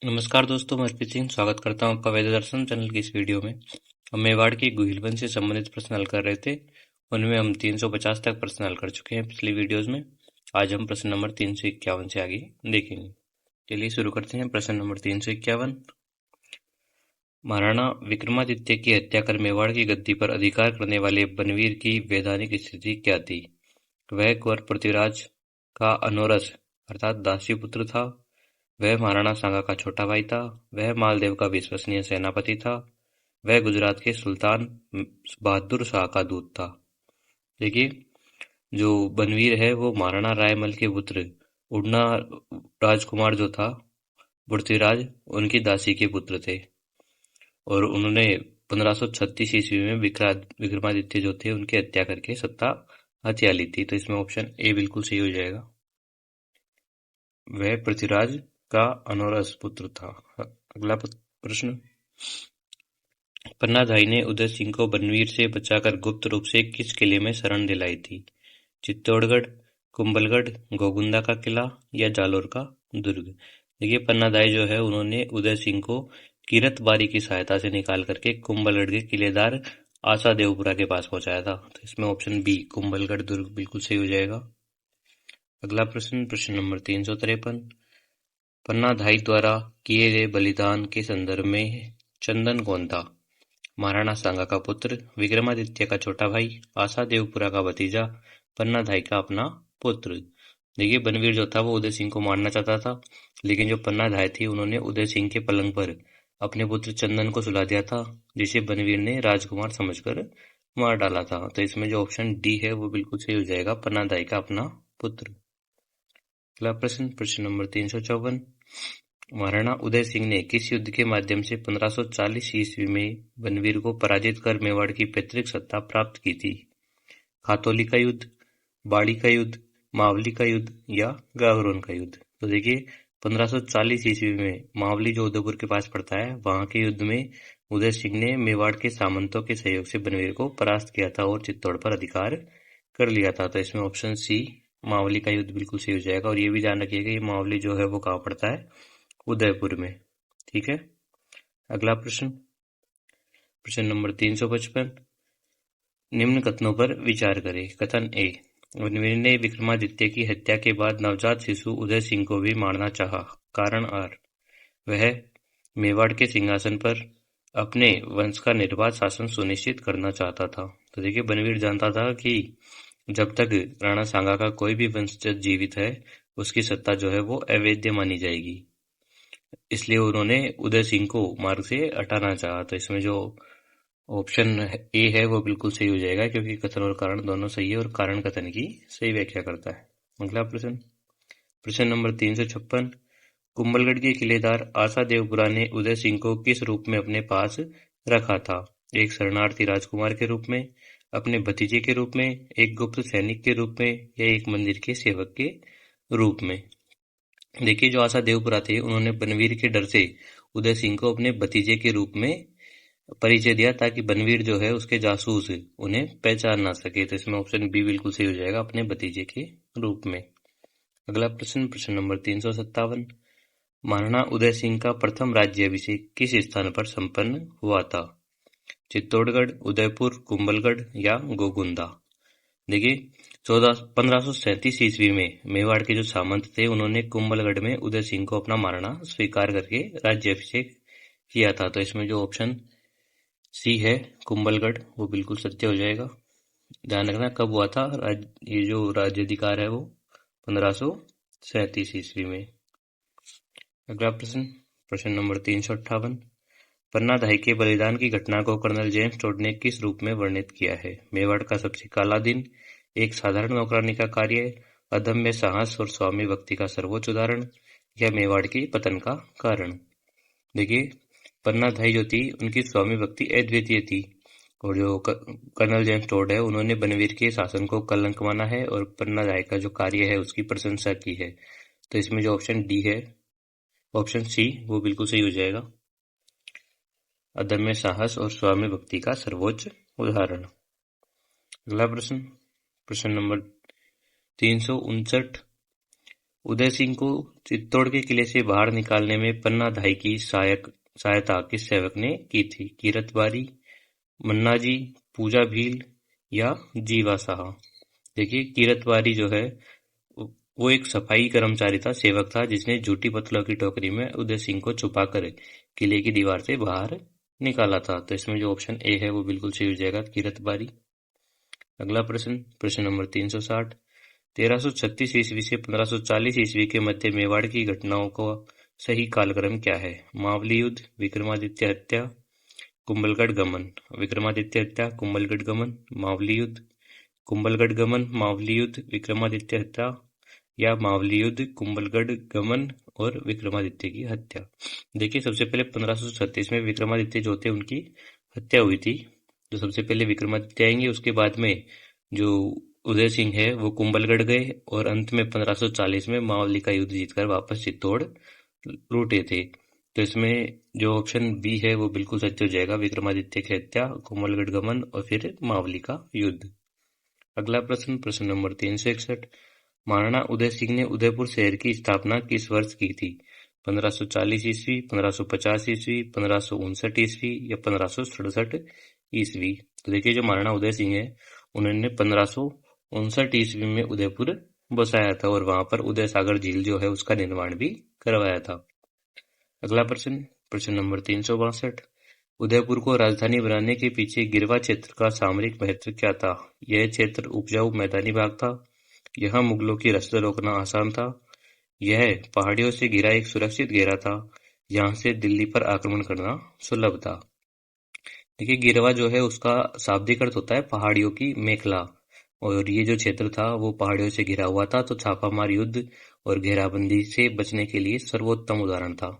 नमस्कार दोस्तों, मैं हरप्रीत सिंह स्वागत करता हूं आपका वेद दर्शन चैनल की इस वीडियो में। हम मेवाड़ की गुहिलवंश से संबंधित प्रश्न हल कर रहे थे। उनमें हम 350 तक प्रश्न हल कर चुके हैं पिछली वीडियोस में। आज हम प्रश्न नंबर 351 से आगे देखेंगे। चलिए शुरू करते हैं। प्रश्न नंबर 351। महाराणा विक्रमादित्य की हत्या कर मेवाड़ की गद्दी पर अधिकार करने वाले बनवीर की वैधानिक स्थिति क्या थी? वह कुंवर पृथ्वीराज का अनौरस अर्थात दासी पुत्र था। वह महाराणा सांगा का छोटा भाई था। वह मालदेव का विश्वसनीय सेनापति था। वह गुजरात के सुल्तान बहादुर शाह का दूत था। देखिए, जो बनवीर है वो महाराणा रायमल के पुत्र उड़ना राजकुमार जो था पृथ्वीराज, उनकी दासी के पुत्र थे। और उन्होंने 1536 ईस्वी में विक्रमादित्य जो थे उनकी हत्या करके सत्ता हथिया ली थी। तो इसमें ऑप्शन ए बिल्कुल सही हो जाएगा। वह पृथ्वीराज का अनौरस पुत्र था। अगला प्रश्न। पन्नाधाई ने उदय सिंह को बनवीर से बचाकर गुप्त रूप से किस किले में शरण दिलाई थी? चित्तौड़गढ़, कुंभलगढ़, गोगुंदा का किला या जालोर का दुर्ग? देखिए, पन्नाधाई जो है उन्होंने उदय सिंह को किरतबारी की सहायता से निकाल करके कुंभलगढ़ के किलेदार आशा देवपुरा के पास पहुंचाया था। तो इसमें ऑप्शन बी कुंभलगढ़ दुर्ग बिल्कुल सही हो जाएगा। अगला प्रश्न, प्रश्न नंबर 353। पन्नाधाई द्वारा किए गए बलिदान के संदर्भ में चंदन कौन था? महाराणा सांगा का पुत्र, विक्रमादित्य का छोटा भाई, आशा देवपुरा का भतीजा, पन्नाधाई का अपना पुत्र। देखिए, बनवीर जो था वो उदय सिंह को मारना चाहता था, लेकिन जो पन्नाधाई थी उन्होंने उदय सिंह के पलंग पर अपने पुत्र चंदन को सुला दिया था, जिसे बनवीर ने राजकुमार समझकर मार डाला था। तो इसमें जो ऑप्शन डी है वो बिल्कुल सही हो जाएगा, पन्नाधाई का अपना पुत्र। अगला प्रश्न, प्रश्न नंबर 354। महाराणा उदय सिंह ने किस युद्ध के माध्यम से 1540 ईस्वी में बनवीर को पराजित कर मेवाड़ की पैतृक सत्ता प्राप्त की थी? खातौली का युद्ध, बाड़ी का युद्ध, मावली का युद्ध या गागरोन का युद्ध? तो देखिए, 1540 ईस्वी में मावली जो उदयपुर के पास पड़ता है, वहां के युद्ध में उदय सिंह ने मेवाड़ के सामंतों के सहयोग से बनवीर को परास्त किया था और चित्तौड़ पर अधिकार कर लिया था। तो इसमें ऑप्शन सी मावली का युद्ध बिल्कुल सही हो जाएगा। और ये भी ध्यान रखिएगा, ये मावली जो है वो कहाँ पड़ता है? उदयपुर में। ठीक है। अगला प्रश्न, प्रश्न नंबर 355। निम्न कथनों पर विचार करें। कथन ए, बनवीर ने विक्रमादित्य की हत्या के बाद नवजात शिशु उदय सिंह को भी मारना चाहा। कारण आर, वह मेवाड़ के सिंहासन पर अपने वंश का निर्बाध शासन सुनिश्चित करना चाहता था। तो देखिए, बनवीर जानता था कि जब तक राणा सांगा का कोई भी वंशज जीवित है, उसकी सत्ता जो है वो अवैध मानी जाएगी। इसलिए उन्होंने उदय सिंह को मार्ग से हटाना चाहा। तो इसमें जो ऑप्शन ए है वो बिल्कुल सही हो जाएगा, क्योंकि कथन और कारण दोनों सही है और कारण कथन की सही व्याख्या करता है। अगला प्रश्न, प्रश्न नंबर 356। कुंभलगढ़ के किलेदार आशा देवपुरा ने उदय सिंह को किस रूप में अपने पास रखा था? एक शरणार्थी राजकुमार के रूप में, अपने भतीजे के रूप में, एक गुप्त सैनिक के रूप में या एक मंदिर के सेवक के रूप में? देखिए, जो आशा देवपुरा थे उन्होंने बनवीर के डर से उदय सिंह को अपने भतीजे के रूप में परिचय दिया, ताकि बनवीर जो है उसके जासूस उन्हें पहचान ना सके। तो इसमें ऑप्शन बी बिल्कुल सही हो जाएगा, अपने भतीजे के रूप में। अगला प्रश्न, प्रश्न नंबर 357। महाराणा उदय सिंह का प्रथम राज्याभिषेक किस स्थान पर संपन्न हुआ था? चित्तौड़गढ़, उदयपुर, कुंभलगढ़ या गोगुंदा? देखिए, 1537 ईस्वी में मेवाड़ के जो सामंत थे उन्होंने कुंभलगढ़ में उदय सिंह को अपना महाराणा स्वीकार करके राज्याभिषेक किया था। तो इसमें जो ऑप्शन सी है कुंभलगढ़ वो बिल्कुल सत्य हो जाएगा। ध्यान रखना कब हुआ था ये जो राज्याधिकार है वो 1537 ईस्वी में। अगला प्रश्न, प्रश्न नंबर 358। पन्नाधाई के बलिदान की घटना को कर्नल जेम्स टोड ने किस रूप में वर्णित किया है? मेवाड़ का सबसे काला दिन, एक साधारण नौकरानी का कार्य, अदम्य साहस और स्वामी भक्ति का सर्वोच्च उदाहरण या मेवाड़ के पतन का कारण? देखिए, पन्नाधाई जो थी उनकी स्वामी भक्ति अद्वितीय थी, और जो कर्नल जेम्स टोड है उन्होंने बनवीर के शासन को कलंक माना है और पन्नाधाई का जो कार्य है उसकी प्रशंसा की है। तो इसमें जो ऑप्शन डी है, ऑप्शन सी, वो बिल्कुल सही हो जाएगा, अदम्य साहस और स्वामी भक्ति का सर्वोच्च उदाहरण। अगला प्रश्न, प्रश्न नंबर 359। उदय सिंह को चित्तौड़ के किले से बाहर निकालने में पन्ना धाई की सहायता किस सेवक ने की थी? कीरत बारी, मन्ना जी, पूजा भील या जीवा साहा? देखिए, कीरत बारी जो है वो एक सफाई कर्मचारी था, सेवक था, जिसने झूठी पत्तलों की टोकरी में उदय सिंह को छुपाकर किले की दीवार से बाहर निकाला था। तो इसमें जो ऑप्शन ए है वो बिल्कुल सही हो जाएगा, कीरत बारी। अगला प्रश्न, प्रश्न नंबर 360। 1336 ईस्वी से 1540 ईस्वी के मध्य मेवाड़ की घटनाओं का सही कालक्रम क्या है? मावली युद्ध, विक्रमादित्य हत्या, कुंभलगढ़ गमन। विक्रमादित्य हत्या, कुंभलगढ़ गमन, मावली युद्ध। कुंभलगढ़ गमन, मावली युद्ध, विक्रमादित्य हत्या, या मावली युद्ध, कुंभलगढ़ गमन और विक्रमादित्य की हत्या। देखिए, सबसे पहले 1536 में विक्रमादित्य जो थे उनकी हत्या हुई थी। तो सबसे पहले विक्रमादित्य आएंगे, उसके बाद में जो उदय सिंह है वो कुंभलगढ़ गए और अंत में 1540 में मावली का युद्ध जीतकर वापस चित्तौड़ लौटे थे। तो इसमें जो ऑप्शन बी है वो बिल्कुल सत्य हो जाएगा, विक्रमादित्य की हत्या, कुंभलगढ़ गमन और फिर मावली का युद्ध। अगला प्रश्न, प्रश्न नंबर 361। महाराणा उदय सिंह ने उदयपुर शहर की स्थापना किस वर्ष की थी? 1540 ईस्वी, 1550 ईस्वी, 1559 ईस्वी या 1567 ईस्वी? तो देखिए, जो महाराणा उदय सिंह है उन्होंने 1559 ईस्वी में उदयपुर बसाया था और वहां पर उदय सागर झील जो है उसका निर्माण भी करवाया था। अगला प्रश्न, प्रश्न नंबर 362। उदयपुर को राजधानी बनाने के पीछे गिरवा क्षेत्र का सामरिक महत्व क्या था? यह क्षेत्र उपजाऊ मैदानी भाग था, यह मुगलों की रसद रोकना आसान था, यह पहाड़ियों से घिरा एक सुरक्षित घेरा था, यहाँ से दिल्ली पर आक्रमण करना सुलभ था। देखिए, गिरवा जो है उसका शाब्दिक अर्थ होता है पहाड़ियों की मेखला, और ये जो क्षेत्र था वो पहाड़ियों से घिरा हुआ था, तो छापामार युद्ध और घेराबंदी से बचने के लिए सर्वोत्तम उदाहरण था।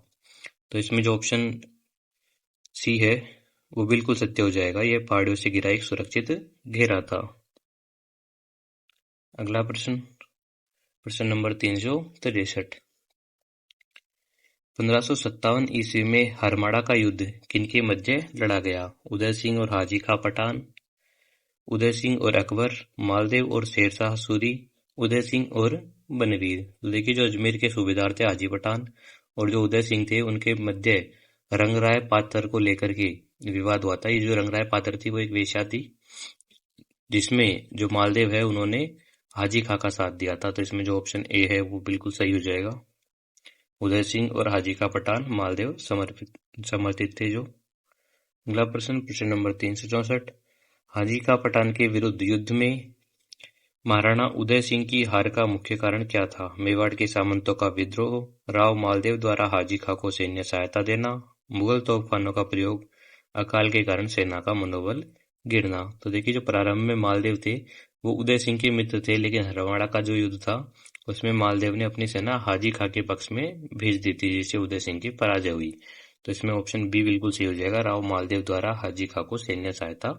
तो इसमें जो ऑप्शन सी है वो बिल्कुल सत्य हो जाएगा, यह पहाड़ियों से घिरा एक सुरक्षित घेरा था। अगला प्रश्न, प्रश्न नंबर 363। 1557 ईस्वी में हरमाड़ा का युद्ध किनके मध्य लड़ा गया? उदय सिंह और हाजी खा पठान, उदय सिंह और अकबर, मालदेव और शेरशाह सूरी, उदय सिंह और बनवीर। तो देखिए, जो अजमेर के सूबेदार थे हाजी पठान और जो उदय सिंह थे उनके मध्य रंगराय पात्र को लेकर के विवाद हुआ था। ये जो रंगराय पात्र थी वो एक वेश्या थी, जिसमें जो मालदेव है उन्होंने हाजी खा का साथ दिया था। तो इसमें जो ऑप्शन ए है वो बिल्कुल सही हो जाएगा, उदय सिंह और हाजी का पठान मालदेव समर्थित थे जो। अगला प्रश्न, प्रश्न नंबर 364। हाजी का पठान के विरुद्ध युद्ध में महाराणा उदय सिंह की हार का मुख्य कारण क्या था? मेवाड़ के सामंतों का विद्रोह, राव मालदेव द्वारा हाजी खा को सैन्य सहायता देना, मुगल तोपखानों का प्रयोग, अकाल के कारण सेना का मनोबल गिरना। तो देखिए, जो प्रारंभ में मालदेव थे वो उदय सिंह के मित्र थे, लेकिन हरवाड़ा का जो युद्ध था उसमें मालदेव ने अपनी सेना हाजी खा के पक्ष में भेज दी थी, जिससे उदय सिंह की पराजय हुई। तो इसमें ऑप्शन बी बिल्कुल सही हो जाएगा, राव मालदेव द्वारा हाजी खा को सैन्य सहायता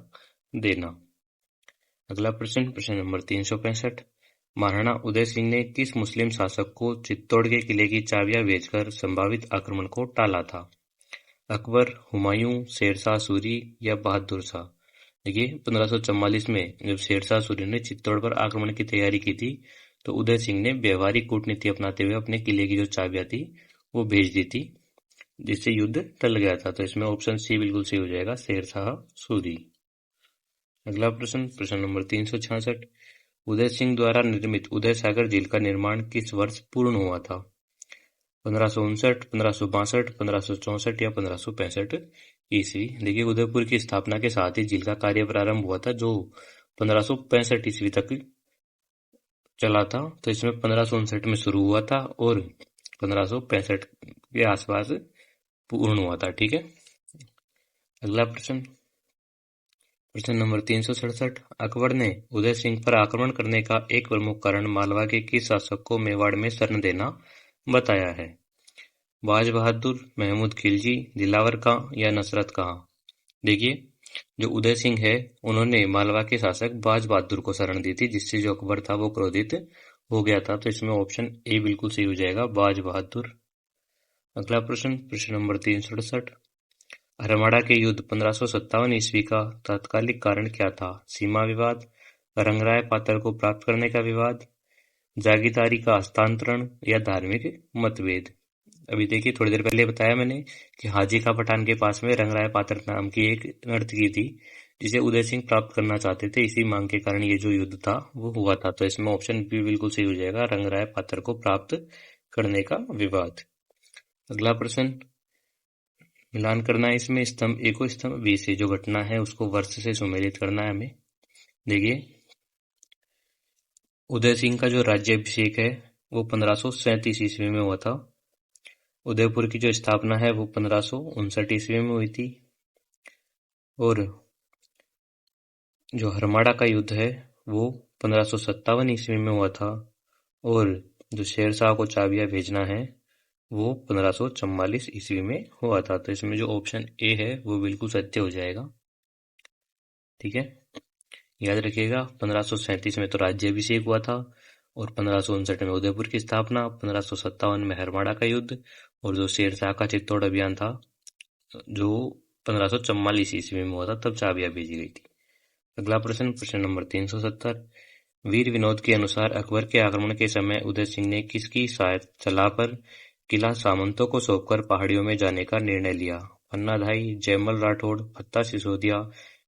देना। अगला प्रश्न, प्रश्न नंबर 365। महाराणा उदय सिंह ने किस मुस्लिम शासक को चित्तौड़ के किले की चाबियां बेचकर संभावित आक्रमण को टाला था? अकबर, हुमायूं, शेरशाह सूरी या बहादुर शाह? देखिए, 1544 में जब शेरशाह सूरी ने चित्तौड़ पर आक्रमण की तैयारी की थी तो उदय सिंह ने व्यवहारिक कूटनीति अपनाते हुए अपने किले की जो चाबियां थी वो भेज दी थी, जिससे युद्ध टल गया था। तो इसमें ऑप्शन सी बिल्कुल सही हो जाएगा, शेरशाह सूरी। अगला प्रश्न, प्रश्न नंबर 366। उदय सिंह द्वारा निर्मित उदय सागर झील का निर्माण किस वर्ष पूर्ण हुआ था? 1559, 1562, 1564 या 1565 ईस्वी? देखिए, उदयपुर की स्थापना के साथ ही झील का कार्य प्रारंभ हुआ था, जो 1565 ईस्वी तक चला था। तो इसमें 1559 में शुरू हुआ था और 1565 के आसपास पूर्ण हुआ था। ठीक है, अगला प्रश्न, प्रश्न नंबर 367। अकबर ने उदय सिंह पर आक्रमण करने का एक प्रमुख कारण मालवा के किस शासक को मेवाड़ में शरण देना बताया है? बाज बहादुर, महमूद खिलजी, दिलावर खां या नसरत खां? देखिए, जो उदय सिंह है उन्होंने मालवा के शासक बाज बहादुर को शरण दी थी, जिससे जो अकबर था वो क्रोधित हो गया था। तो इसमें ऑप्शन ए बिल्कुल सही हो जाएगा, बाज बहादुर। अगला प्रश्न, प्रश्न नंबर 368। हरमाड़ा के युद्ध 1557 ईस्वी का तात्कालिक कारण क्या था? सीमा विवाद, रंगराय पात्र को प्राप्त करने का विवाद, जागीरदारी का हस्तांतरण या धार्मिक मतभेद। अभी देखिए, थोड़ी देर पहले बताया मैंने कि हाजी का पठान के पास में रंगराय पात्र नाम की एक नर्तकी थी, जिसे उदय सिंह प्राप्त करना चाहते थे। इसी मांग के कारण ये जो युद्ध था वो हुआ था। तो इसमें ऑप्शन बी बिल्कुल सही हो जाएगा, रंगराय पात्र को प्राप्त करने का विवाद। अगला प्रश्न, मिलान करना है इसमें स्तंभ ए को स्तंभ बी से। जो घटना है उसको वर्ष से सुमेलित करना है हमें। देखिए, उदय सिंह का जो राज्याभिषेक है वो 1537 ईस्वी में हुआ था। उदयपुर की जो स्थापना है वो 1559 ईस्वी में हुई थी। और जो हरमाड़ा का युद्ध है वो 1557 ईस्वी में हुआ था। और जो शेरशाह को चाबियां भेजना है वो 1544 ईस्वी में हुआ था। तो इसमें जो ऑप्शन ए है वो बिल्कुल सत्य हो जाएगा। ठीक है, याद रखिएगा, 1537 में तो राज्याभिषेक हुआ था और 1559 में उदयपुर की स्थापना, 1557 में हरमाड़ा का युद्ध, और जो शेरशाह का चित्तौड़ अभियान था जो 1544 ईस्वी में हुआ था, तब चाबियां भेजी गई थी। अगला प्रश्न, प्रश्न नंबर 370, वीर विनोद के अनुसार अकबर के आक्रमण के समय उदय सिंह ने किसकी सलाह पर किला सामंतों को सौंपकर पहाड़ियों में जाने का निर्णय लिया? पन्नाधाई, जयमल राठौड़, फत्ता सिसोदिया,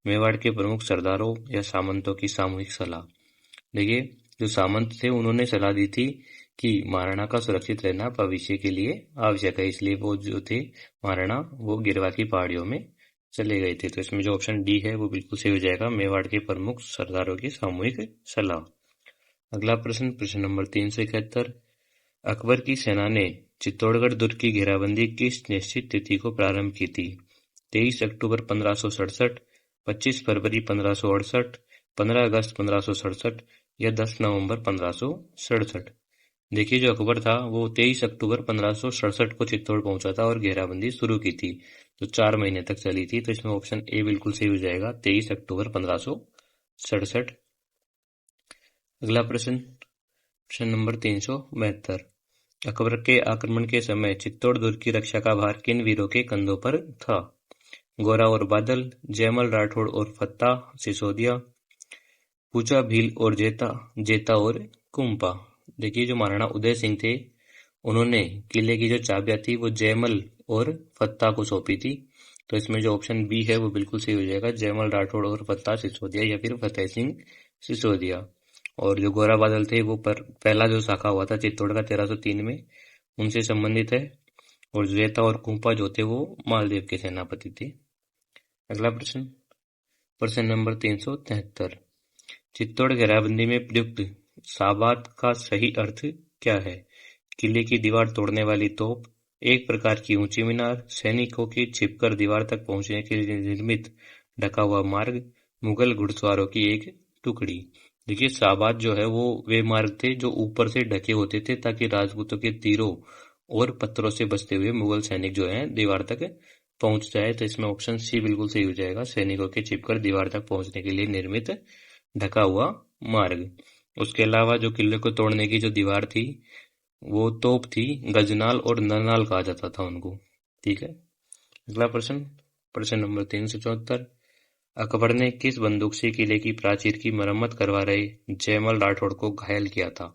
मेवाड़ के प्रमुख सरदारों या सामंतों की सामूहिक सलाह? देखिए, जो सामंत थे उन्होंने सलाह दी थी कि महाराणा का सुरक्षित रहना भविष्य के लिए आवश्यक है, इसलिए वो जो थे महाराणा वो गिरवा की पहाड़ियों में चले गए थे। तो इसमें जो ऑप्शन डी है वो बिल्कुल सही हो जाएगा, मेवाड़ के प्रमुख सरदारों की सामूहिक सलाह। अगला प्रश्न, प्रश्न नंबर 371, अकबर की सेना ने चित्तौड़गढ़ दुर्ग की घेराबंदी किस निश्चित तिथि को प्रारंभ की थी? 23 अक्टूबर 1567, 25 फरवरी 1568, 15 अगस्त 1567 या 10 नवंबर 1567? देखिए, जो अकबर था वो 23 अक्टूबर 1567 को चित्तौड़ पहुंचा था और घेराबंदी शुरू की थी, जो 4 महीने तक चली थी। तो इसमें ऑप्शन ए बिल्कुल सही हो जाएगा, 23 अक्टूबर 1567। अगला प्रश्न, प्रश्न नंबर 372, अकबर के आक्रमण के समय चित्तौड़ दुर्ग की रक्षा का भार किन वीरों के कंधों पर था? गोरा और बादल, जयमल राठौड़ और फत्ता सिसोदिया, पूचा भील और जेता और कुंपा? देखिए, जो महाराणा उदय सिंह थे उन्होंने किले की जो चाबियां थी वो जयमल और फत्ता को सौंपी थी। तो इसमें जो ऑप्शन बी है वो बिल्कुल सही हो जाएगा, जयमल राठौड़ और फत्ता सिसोदिया या फिर फतेह सिंह सिसोदिया। और जो गोरा बादल थे वो पहला जो शाखा हुआ था चित्तौड़ का 1303 में, उनसे संबंधित है। और जेता और कुंपा जो थे वो मालदेव के सेनापति थे। अगला प्रश्न, प्रश्न नंबर 373, चित्तौड़ घेराबंदी में प्रयुक्त साबात का सही अर्थ क्या है? किले की दीवार तोड़ने वाली तोप, एक प्रकार की ऊंची मीनार, सैनिकों की छिपकर दीवार तक पहुंचने के लिए निर्मित ढका हुआ मार्ग, मुगल घुड़सवारों की एक टुकड़ी? देखिए, साबात जो है वो वे मार्ग थे जो ऊपर से ढके होते थे ताकि राजपूतों के तीरों और पत्थरों से बचते हुए मुगल सैनिक जो है दीवार तक पहुंच जाए। तो इसमें ऑप्शन सी बिल्कुल सही हो जाएगा, सैनिकों के छिपकर दीवार तक पहुंचने के लिए निर्मित ढका हुआ मार्ग। उसके अलावा जो किले को तोड़ने की जो दीवार थी वो तोप थी, गजनाल और नरनाल कहा जाता था उनको। ठीक है, अगला प्रश्न, प्रश्न नंबर 374, अकबर ने किस बंदूक से किले की प्राचीर की मरम्मत करवा रहे जयमल राठौड़ को घायल किया था?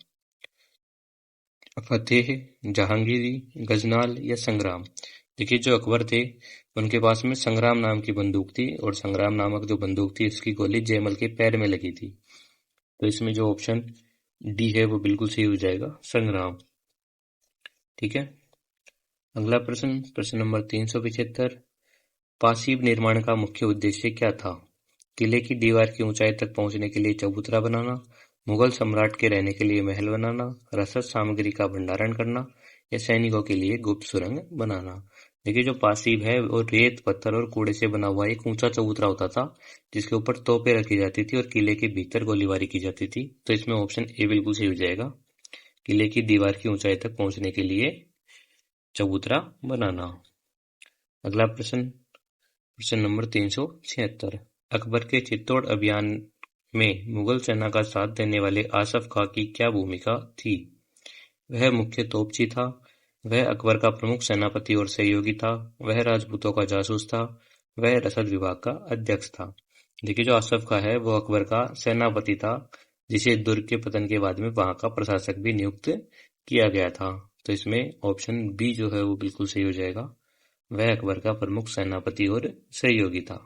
फतेह, जहांगीरी, गजनाल या संग्राम? देखिए, जो अकबर थे उनके पास में संग्राम नाम की बंदूक थी और संग्राम नामक जो बंदूक थी उसकी गोली जयमल के पैर में लगी थी। तो इसमें जो ऑप्शन डी है वो बिल्कुल सही हो जाएगा, संग्राम। ठीक है, अगला प्रश्न, प्रश्न नंबर 375, पासीब निर्माण का मुख्य उद्देश्य क्या था? किले की दीवार की ऊंचाई तक पहुंचने के लिए चबूतरा बनाना, मुगल सम्राट के रहने के लिए महल बनाना, रसद सामग्री का भंडारण करना या सैनिकों के लिए गुप्त सुरंग बनाना? देखिए, जो पासीब है वो रेत, पत्थर और कूड़े से बना हुआ एक ऊंचा चबूतरा होता था जिसके ऊपर तोपें रखी जाती थी और किले के भीतर गोलीबारी की जाती थी। तो इसमें ऑप्शन ए बिल्कुल सही हो जाएगा, किले की दीवार की ऊंचाई तक पहुंचने के लिए चबूतरा बनाना। अगला प्रश्न, प्रश्न नंबर 376, अकबर के चित्तौड़ अभियान में मुगल सेना का साथ देने वाले आसफ खां की क्या भूमिका थी? वह मुख्य तोपची था, वह अकबर का प्रमुख सेनापति और सहयोगी था, वह राजपूतों का जासूस था, वह रसद विभाग का अध्यक्ष था? देखिए, जो आसफ खां है वो अकबर का सेनापति था जिसे दुर्ग के पतन के बाद में वहां का प्रशासक भी नियुक्त किया गया था। तो इसमें ऑप्शन बी जो है वो बिल्कुल सही हो जाएगा। वह अकबर का प्रमुख सेनापति और सहयोगी था।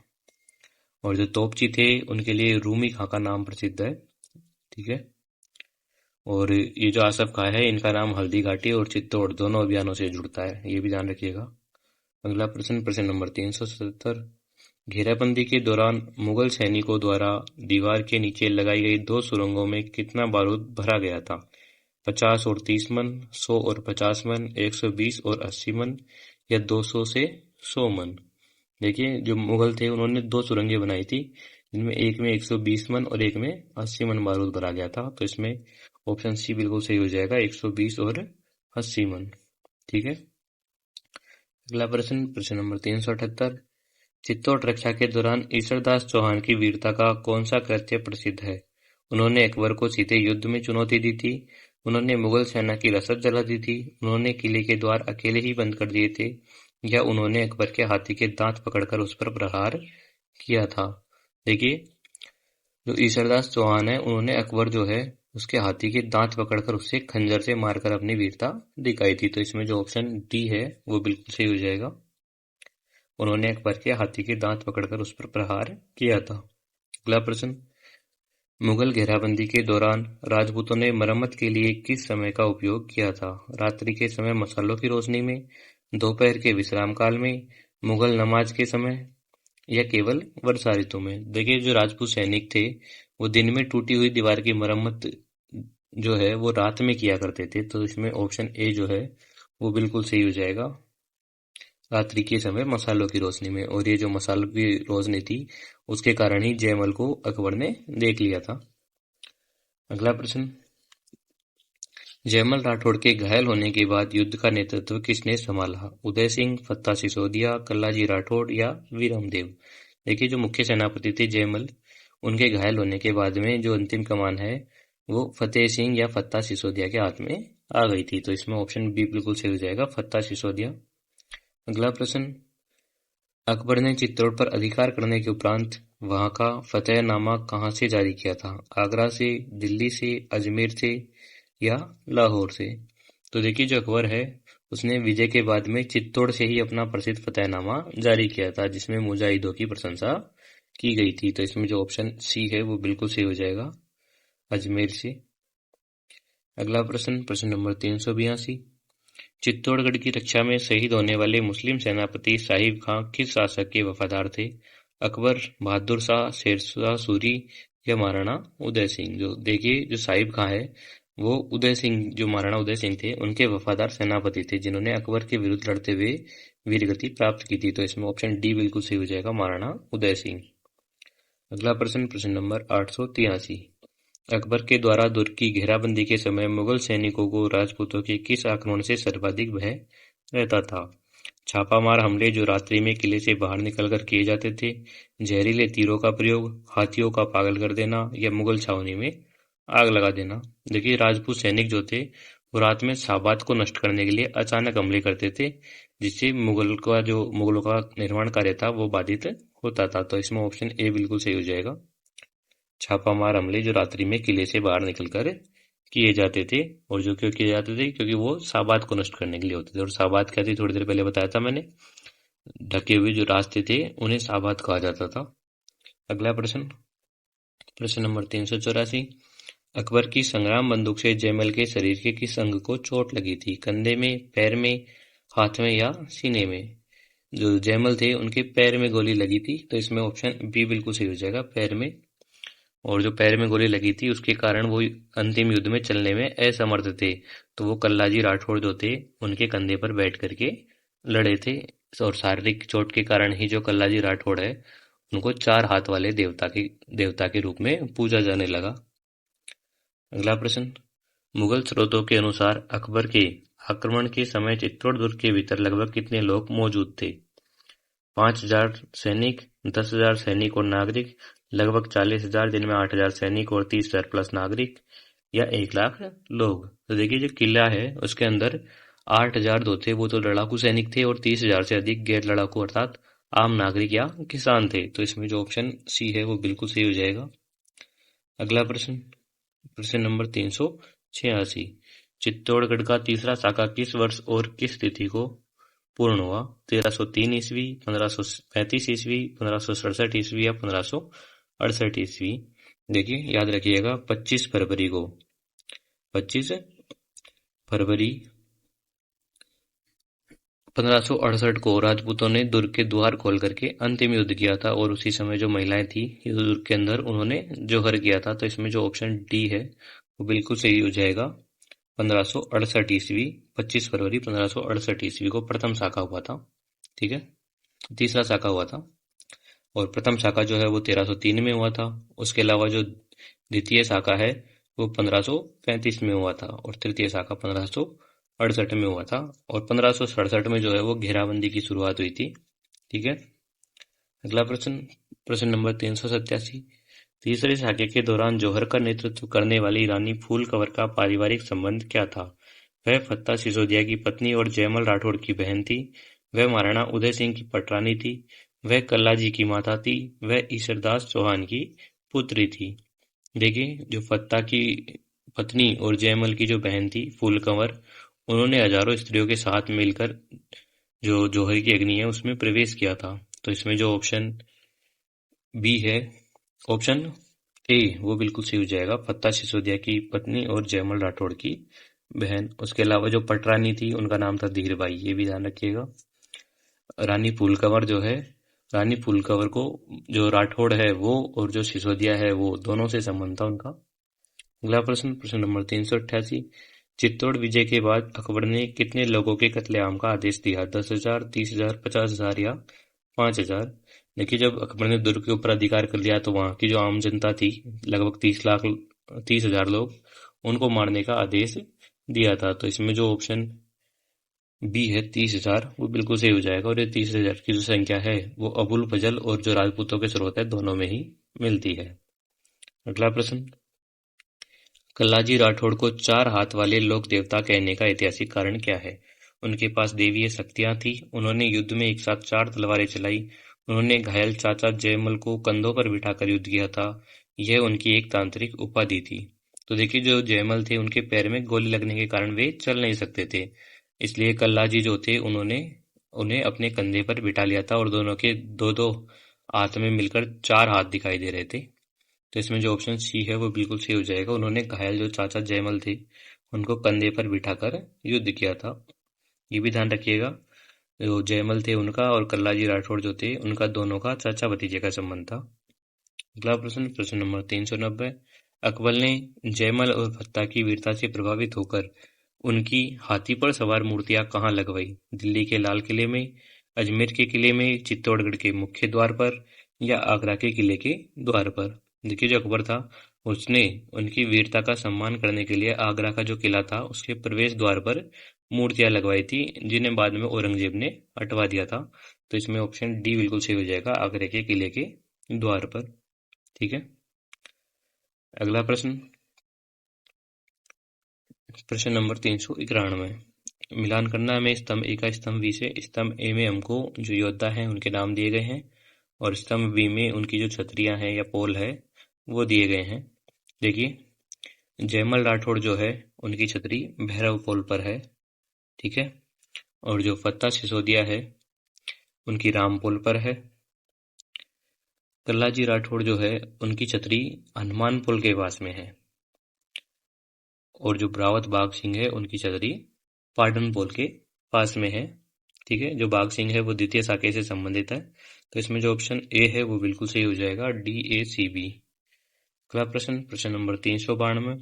और जो तोपची थे उनके लिए रूमी खां का नाम प्रसिद्ध है। ठीक है। और ये जो आसफ खां है इनका नाम हल्दी घाटी और चित्तौड़ दोनों अभियानों से जुड़ता है, ये भी ध्यान रखिएगा। अगला प्रश्न, प्रश्न नंबर 377। घेराबंदी के दौरान मुगल सैनिकों द्वारा दीवार के नीचे लगाई गई 2 सुरंगों में कितना बारूद भरा गया था? 50 और 30 मन, 100 और 50 मन, 120 और 80 मन, या 200 से 100 मन? देखिए, जो मुगल थे उन्होंने 2 सुरंगें बनाई थी, जिनमें एक में 120 मन और एक में 80 मन बारूद भरा गया था। तो इसमें ऑप्शन सी बिल्कुल सही हो जाएगा, 120 और 80 मन। ठीक है। अगला प्रश्न, प्रश्न नंबर 378। चित्तौड़ रक्षा के दौरान ईसरदास चौहान की वीरता का कौन सा कृत्य प्रसिद्ध है? उन्होंने अकबर को सीधे युद्ध में चुनौती दी थी, उन्होंने मुगल सेना की रसद जला दी थी, उन्होंने किले के द्वार अकेले ही बंद कर दिए थे, या उन्होंने अकबर के हाथी के दांत पकड़कर उस पर प्रहार किया था? देखिए, जो ईसरदास चौहान है उन्होंने अकबर जो है उसके हाथी के दांत पकड़कर उससे खंजर से मारकर अपनी वीरता दिखाई थी। तो इसमें जो ऑप्शन डी है वो बिल्कुल सही हो जाएगा। उन्होंने अकबर के हाथी के दांत पकड़कर उस पर प्रहार किया था। अगला प्रश्न, मुगल घेराबंदी के दौरान राजपूतों ने मरम्मत के लिए किस समय का उपयोग किया था? रात्रि के समय मसालों की रोशनी में, दोपहर के विश्राम काल में, मुगल नमाज के समय, या केवल वर्षा ऋतु में? देखिए, जो राजपूत सैनिक थे वो दिन में टूटी हुई दीवार की मरम्मत जो है वो रात में किया करते थे। तो इसमें ऑप्शन ए जो है वो बिल्कुल सही हो जाएगा, रात्रि के समय मसालों की रोशनी में। और ये जो मसालों की रोशनी थी उसके कारण ही जयमल को अकबर ने देख लिया था। अगला प्रश्न, जयमल राठौड़ के घायल होने के बाद युद्ध का नेतृत्व किसने संभाला? उदय सिंह, फत्ता सिसोदिया, कल्लाजी राठौड़, या वीरमदेव? देखिए, जो मुख्य सेनापति थे जयमल, उनके घायल होने के बाद में जो अंतिम कमान है वो फतेह सिंह या फत्ता सिसोदिया के हाथ में आ गई थी। तो इसमें ऑप्शन बी बिल्कुल सही हो जाएगा, फत्ता सिसोदिया। अगला प्रश्न, अकबर ने चित्तौड़ पर अधिकार करने के उपरांत वहां का फतेहनामा कहाँ से जारी किया था? आगरा से, दिल्ली से, अजमेर से, या लाहौर से? तो देखिए, जो अकबर है उसने विजय के बाद में चित्तौड़ से ही अपना प्रसिद्ध फतेहनामा जारी किया था, जिसमें मुजाहिदों की प्रशंसा की गई थी। तो इसमें जो ऑप्शन सी है वो बिल्कुल सही हो जाएगा, अजमेर से। अगला प्रश्न, प्रश्न नंबर 382। चित्तौड़गढ़ की रक्षा में शहीद होने वाले मुस्लिम सेनापति साहिब खां किस शासक के वफादार थे? अकबर, बहादुर शाह, शेरशाह सूरी, या महाराणा उदय सिंह? जो देखिए, जो साहिब खां है वो उदय सिंह, जो महाराणा उदय सिंह थे उनके वफादार सेनापति थे, जिन्होंने अकबर के विरुद्ध लड़ते हुए वीरगति प्राप्त की थी। तो इसमें ऑप्शन डी बिल्कुल सही हो जाएगा, महाराणा उदय सिंह। अगला प्रश्न, प्रश्न नंबर 883। अकबर के द्वारा दुर्ग की घेराबंदी के समय मुगल सैनिकों को राजपूतों के किस आक्रमण से सर्वाधिक भय रहता था? छापामार हमले जो रात्रि में किले से बाहर निकलकर किए जाते थे, जहरीले तीरों का प्रयोग, हाथियों का पागल कर देना, या मुगल छावनी में आग लगा देना? देखिए, राजपूत सैनिक जो थे वो रात में साबात को नष्ट करने के लिए अचानक हमले करते थे, जिससे मुगलों का निर्माण कार्य था वो बाधित होता था। तो इसमें ऑप्शन ए बिल्कुल सही हो जाएगा, छापामार हमले जो रात्रि में किले से बाहर निकलकर किए जाते थे। और जो क्यों किए जाते थे? क्योंकि वो साबात को नष्ट करने के लिए होते थे। और साबात क्या थी, थोड़ी देर पहले बताया था मैंने, ढके हुए जो रास्ते थे उन्हें साबात कहा जाता था। अगला प्रश्न, प्रश्न नंबर 384। अकबर की संग्राम बंदूक से जयमल के शरीर के किस अंग को चोट लगी थी? कंधे में, पैर में, हाथ में, या सीने में? जो जयमल थे उनके पैर में गोली लगी थी। तो इसमें ऑप्शन बी बिल्कुल सही हो जाएगा, पैर में। और जो पैर में गोली लगी थी उसके कारण वो अंतिम युद्ध में चलने में असमर्थ थे। तो वो कल्लाजी राठौड़ जो थे उनके कंधे पर बैठ करके लड़े थे। और शारीरिक चोट के कारण ही जो कल्लाजी राठौड़ है उनको 4 हाथ वाले देवता के रूप में पूजा जाने लगा। अगला प्रश्न, मुगल स्रोतों के अनुसार अकबर के आक्रमण के समय चित्तौड़ दुर्ग के भीतर लगभग कितने लोग मौजूद थे? 5,000 सैनिक, 10,000 सैनिक और नागरिक, लगभग 40,000 जिनमें 8,000 सैनिक और 30,000 प्लस नागरिक, या 1,00,000 लोग? तो देखिए, जो किला है उसके अंदर 8,000 जो थे वो तो लड़ाकू सैनिक थे, और 30,000 से अधिक गैर लड़ाकू अर्थात आम नागरिक या किसान थे। तो इसमें जो ऑप्शन सी है वो बिल्कुल सही हो जाएगा। अगला प्रश्न, प्रश्न नंबर 386। चित्तौड़गढ़ का तीसरा शाखा किस वर्ष और किस तिथि को पूर्ण हुआ? 1303 ईस्वी, 1535 ईस्वी, 1567 ईस्वी या 1568 ईस्वी? देखिए याद रखिएगा 25 फरवरी को, 25 फरवरी 1568 को राजपूतों ने दुर्ग के द्वार खोल करके अंतिम युद्ध किया था, और उसी समय जो महिलाएं थी दुर्ग के अंदर, उन्होंने जोहर किया था। तो इसमें जो ऑप्शन डी है वो बिल्कुल सही हो जाएगा। 1568 ईस्वी, 25 फरवरी 1568 ईस्वी को प्रथम शाखा हुआ था। ठीक है, तीसरा शाखा हुआ था, और प्रथम शाखा जो है वो 1303 में हुआ था। उसके अलावा जो द्वितीय शाखा है वो 1535 में हुआ था, और तृतीय शाखा 1568 में हुआ था, और 1567 में जो है वो घेराबंदी की शुरुआत हुई थी। ठीक है, अगला प्रश्न, प्रश्न नंबर 387। तीसरे शाखे के दौरान जौहर का नेतृत्व करने वाली रानी फूल कंवर का पारिवारिक संबंध क्या था? वह फत्ता सिसोदिया की पत्नी और जयमल राठौड़ की बहन थी। वह महाराणा उदय सिंह की पटरानी थी। वह कल्लाजी की माता थी। वह ईश्वरदास चौहान की पुत्री थी। देखिए, जो फत्ता की पत्नी और जयमल की जो बहन थी फूल कंवर, उन्होंने हजारों स्त्रियों के साथ मिलकर जो जौहर की अग्नि है उसमें प्रवेश किया था। तो इसमें जो ऑप्शन बी है, ऑप्शन ए, वो बिल्कुल सही हो जाएगा। फत्ता सिसोदिया की पत्नी और जयमल राठौड़ की बहन। उसके अलावा जो पटरानी थी उनका नाम था धीरबाई, ये भी ध्यान रखिएगा। रानी फूल कंवर जो है, रानी फूल कंवर को जो राठौड़ है वो और जो सिसोदिया है वो दोनों से संबंध था उनका। अगला प्रश्न, प्रश्न नंबर 388। चित्तौड़ विजय के बाद अकबर ने कितने लोगों के कत्लेआम का आदेश दिया? 10,000, 30,000, 50,000 या 5,000? देखिए, जब अकबर ने दुर्ग के ऊपर अधिकार कर लिया तो वहां की जो आम जनता थी, लगभग 30,000 लोग, उनको मारने का आदेश दिया था। तो इसमें जो ऑप्शन बी है 30,000, वो बिल्कुल सही हो जाएगा। और ये 30,000 की जो संख्या है वो अबुल फजल और जो राजपूतों के स्रोत है दोनों में ही मिलती है। अगला प्रश्न, कल्लाजी राठौड़ को चार हाथ वाले लोक देवता कहने का ऐतिहासिक कारण क्या है? उनके पास दैवीय शक्तियां थी। उन्होंने युद्ध में एक साथ 4 तलवारें चलाई। उन्होंने घायल चाचा जयमल को कंधों पर बिठाकर युद्ध किया था। यह उनकी एक तांत्रिक उपाधि थी। तो देखिए, जो जयमल थे उनके पैर में गोली लगने के कारण वे चल नहीं सकते थे, इसलिए कल्लाजी जो थे उन्होंने उन्हें अपने कंधे पर बिठा लिया था, और दोनों के दो दो हाथ में मिलकर 4 हाथ दिखाई दे रहे थे। तो इसमें जो ऑप्शन सी है वो बिल्कुल सही हो जाएगा। उन्होंने घायल जो चाचा जयमल थे उनको कंधे पर बिठाकर युद्ध किया था। ये भी ध्यान रखिएगा, जो जयमल थे उनका और कल्लाजी राठौड़ जो थे उनका दोनों का चाचा भतीजे का संबंध था। अगला प्रश्न, प्रश्न नंबर 390। अकबर ने जयमल और फत्ता की वीरता से प्रभावित होकर उनकी हाथी पर सवार मूर्तियां कहाँ लगवाई? दिल्ली के लाल किले में, अजमेर के किले में, चित्तौड़गढ़ के मुख्य द्वार पर या आगरा के किले के द्वार पर? देखिए, जो अकबर था उसने उनकी वीरता का सम्मान करने के लिए आगरा का जो किला था उसके प्रवेश द्वार पर मूर्तियां लगवाई थी, जिन्हें बाद में औरंगजेब ने हटवा दिया था। तो इसमें ऑप्शन डी बिल्कुल सही हो जाएगा, आगरा के किले के द्वार पर। ठीक है, अगला प्रश्न, प्रश्न नंबर 391। मिलान करना हमें स्तंभ ए का स्तंभ बी से। स्तंभ ए में हमको जो योद्धा हैं उनके नाम दिए गए हैं, और स्तंभ बी में उनकी जो छतरियां हैं या पोल है वो दिए गए हैं। देखिए, जयमल राठौड़ जो है उनकी छतरी भैरव पोल पर है। ठीक है, और जो फत्ता सिसोदिया है उनकी राम पोल पर है। कल्लाजी राठौड़ जो है उनकी छतरी हनुमान पुल के पास में है, और जो ब्रावत बाघ सिंह है उनकी छतरी पाटन पोल के पास में है। ठीक है, जो बाघ सिंह है वो द्वितीय शाखे से संबंधित है। तो इसमें जो ऑप्शन ए है वो बिल्कुल सही हो जाएगा, DACB। अगला प्रश्न, प्रश्न नंबर 392।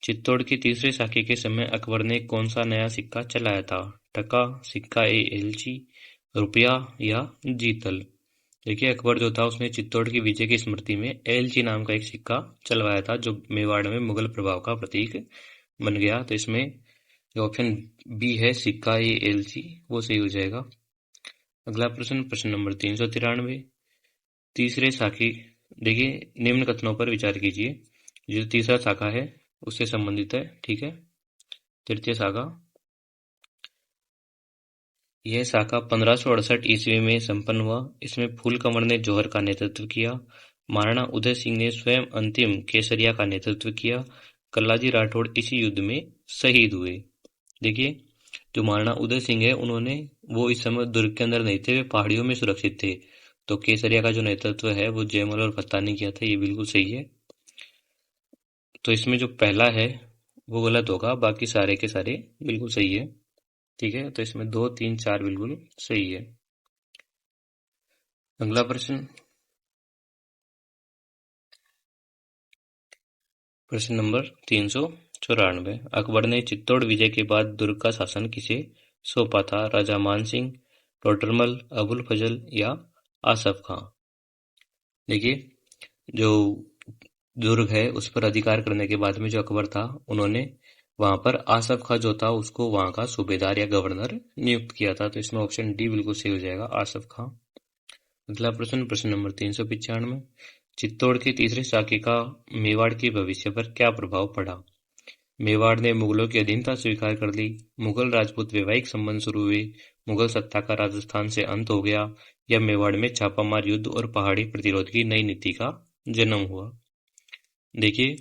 चित्तौड़ की तीसरे शाखे के समय अकबर ने कौन सा नया सिक्का चलाया था? टका, सिक्का ए एलची, रुपया या जीतल? देखिए, अकबर जो था उसने चित्तौड़ की विजय की स्मृति में एलची नाम का एक सिक्का चलवाया था, जो मेवाड़ में मुगल प्रभाव का प्रतीक बन गया। तो इसमें जो ऑप्शन बी है सिक्का ए एलची, वो सही हो जाएगा। अगला प्रश्न, प्रश्न नंबर 393। तीसरे शाखी, देखिए निम्न कथनों पर विचार कीजिए। जो तीसरा शाखा है उससे संबंधित है। ठीक है, तृतीय शाखा, यह शाखा 1568 ईस्वी में संपन्न हुआ। इसमें फूल कंवर ने जौहर का नेतृत्व किया। महाराणा उदय सिंह ने स्वयं अंतिम केसरिया का नेतृत्व किया। कल्लाजी राठौड़ इसी युद्ध में शहीद हुए। देखिए, जो महाराणा उदय सिंह है उन्होंने वो इस समय दुर्ग के अंदर नहीं थे, वे पहाड़ियों में सुरक्षित थे। तो केसरिया का जो नेतृत्व है वो जयमल और फत्ता ने किया था, ये बिल्कुल सही है। तो इसमें जो पहला है वो गलत होगा, बाकी सारे के सारे बिल्कुल सही है। ठीक है, तो इसमें 2, 3, 4 बिल्कुल सही है। अगला प्रश्न, प्रश्न नंबर 394। अकबर ने चित्तौड़ विजय के बाद दुर्ग का शासन किसे सौंपा था? राजा मान सिंह, टोडरमल, अबुल फजल या आसफ खां? देखिए, जो दुर्ग है उस पर अधिकार करने के बाद में जो अकबर था उन्होंने वहां पर आसफ खां जो था उसको वहां का सूबेदार या गवर्नर नियुक्त किया था। तो इसमें ऑप्शन डी बिल्कुल सही हो जाएगा, आसफ खां। अगला प्रश्न, प्रश्न नंबर 395। चित्तौड़ के तीसरे शाके का मेवाड़ के भविष्य पर क्या प्रभाव पड़ा? मेवाड़ ने मुगलों की अधीनता स्वीकार कर ली, मुगल राजपूत वैवाहिक संबंध शुरू हुए, मुगल सत्ता का राजस्थान से अंत हो गया, या मेवाड़ में छापामार युद्ध और पहाड़ी प्रतिरोध की नई नीति का जन्म हुआ। देखिए,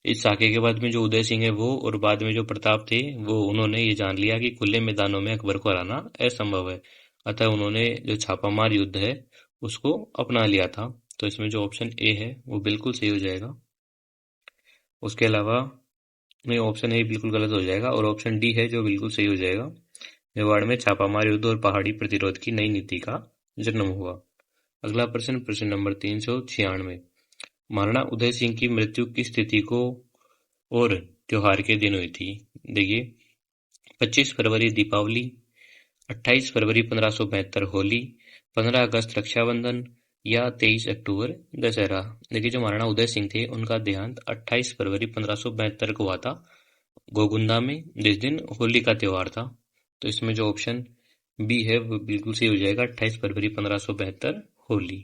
इस साके के बाद में जो उदय सिंह है वो और बाद में जो प्रताप थे वो उन्होंने ये जान लिया कि खुले मैदानों में अकबर को हराना असंभव है, अतः उन्होंने जो छापामार युद्ध है उसको अपना लिया था। तो इसमें जो ऑप्शन ए है वो बिल्कुल सही हो जाएगा। उसके अलावा नहीं, ऑप्शन ए बिल्कुल गलत हो जाएगा और ऑप्शन डी है जो बिल्कुल सही हो जाएगा। मेवाड़ में छापामार युद्ध और पहाड़ी प्रतिरोध की नई नीति का जन्म हुआ। अगला प्रश्न, प्रश्न नंबर 396। महाराणा उदय सिंह की मृत्यु किस तिथि को और त्योहार के दिन हुई थी? देखिए, 25 फरवरी दीपावली, 28 फरवरी 1572 होली, 15 अगस्त रक्षाबंधन या 23 अक्टूबर दशहरा। देखिए, जो महाराणा उदय सिंह थे उनका देहांत 28 फरवरी 1572 को हुआ था गोगुंदा में, जिस दिन होली का त्योहार था। तो इसमें जो ऑप्शन बी है वो बिल्कुल सही हो जाएगा, 28 फरवरी 1572 होली।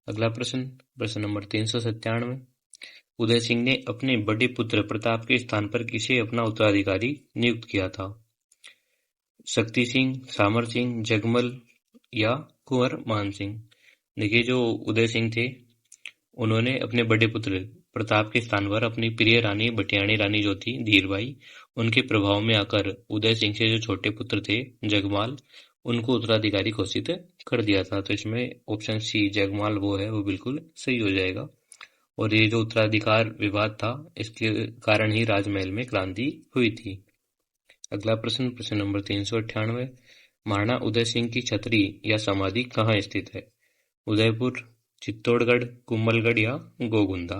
अगला प्रश्न, प्रश्न नंबर 397। उदय सिंह ने अपने बड़े पुत्र प्रताप के स्थान पर किसे अपना उत्तराधिकारी नियुक्त किया था? शक्ति सिंह, सामर सिंह, जगमल या कुंवर मान सिंह? देखिए, जो उदय सिंह थे उन्होंने अपने बड़े पुत्र प्रताप के स्थान पर अपनी प्रिय रानी बटियाणी रानी जो थी धीरबाई, उनके प्रभाव में आकर उदय सिंह से जो छोटे पुत्र थे जगमाल, उनको उत्तराधिकारी घोषित कर दिया था। तो इसमें ऑप्शन सी जगमाल वो है वो बिल्कुल सही हो जाएगा। और ये जो उत्तराधिकार विवाद था इसके कारण ही राजमहल में क्रांति हुई थी। अगला प्रश्न, प्रश्न नंबर 398। महाराणा उदय सिंह की छतरी या समाधि कहाँ स्थित है? उदयपुर, चित्तौड़गढ़, कुंभलगढ़ या गोगुंदा?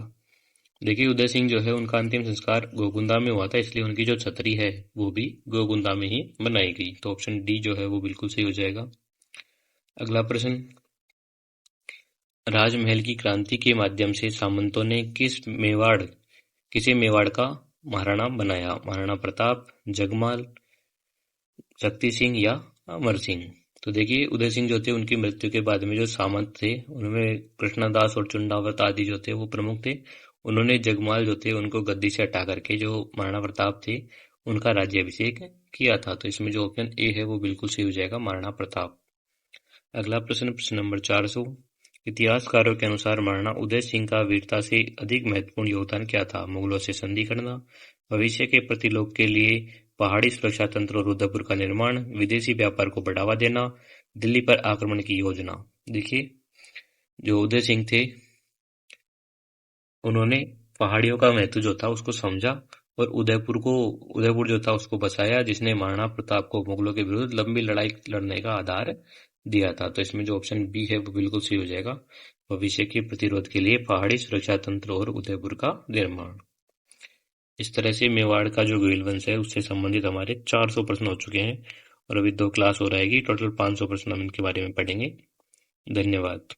देखिए, उदय सिंह जो है उनका अंतिम संस्कार गोगुंदा में हुआ था, इसलिए उनकी जो छतरी है वो भी गोगुंदा में ही बनाई गई। तो ऑप्शन डी जो है वो बिल्कुल सही हो जाएगा। अगला प्रश्न, राजमहल की क्रांति के माध्यम से सामंतों ने किसे मेवाड़ का महाराणा बनाया? महाराणा प्रताप, जगमाल, शक्ति सिंह या अमर सिंह? तो देखिए, उदय सिंह जो थे उनकी मृत्यु के बाद में जो सामंत थे उनमें कृष्णदास और चुंडावत आदि जो थे वो प्रमुख थे। उन्होंने जगमाल जो थे उनको गद्दी से हटा करके जो महाराणा प्रताप थे उनका राज्याभिषेक किया था। तो इसमें जो ऑप्शन ए है वो बिल्कुल सही हो जाएगा, महाराणा प्रताप। अगला प्रश्न, प्रश्न नंबर 400। इतिहासकारों के अनुसार महाराणा उदय सिंह का वीरता से अधिक महत्वपूर्ण योगदान क्या था? मुगलों से संधि करना, भविष्य के प्रतिलोक के लिए पहाड़ी सुरक्षा तंत्र और उदयपुर का निर्माण, विदेशी व्यापार को बढ़ावा देना, दिल्ली पर आक्रमण की योजना? देखिए, जो उदय सिंह थे उन्होंने पहाड़ियों का महत्व जो था उसको समझा और उदयपुर जो था उसको बसाया, जिसने महाराणा प्रताप को मुगलों के विरुद्ध लंबी लड़ाई लड़ने का आधार दिया था। तो इसमें जो ऑप्शन बी है वो बिल्कुल सही हो जाएगा, भविष्य के प्रतिरोध के लिए पहाड़ी सुरक्षा तंत्र और उदयपुर का निर्माण। इस तरह से मेवाड़ का जो गोइल वंश है उससे संबंधित हमारे 400 प्रश्न हो चुके हैं और अभी 2 क्लास हो रहेगी, टोटल 500 प्रश्न हम इनके बारे में पढ़ेंगे। धन्यवाद।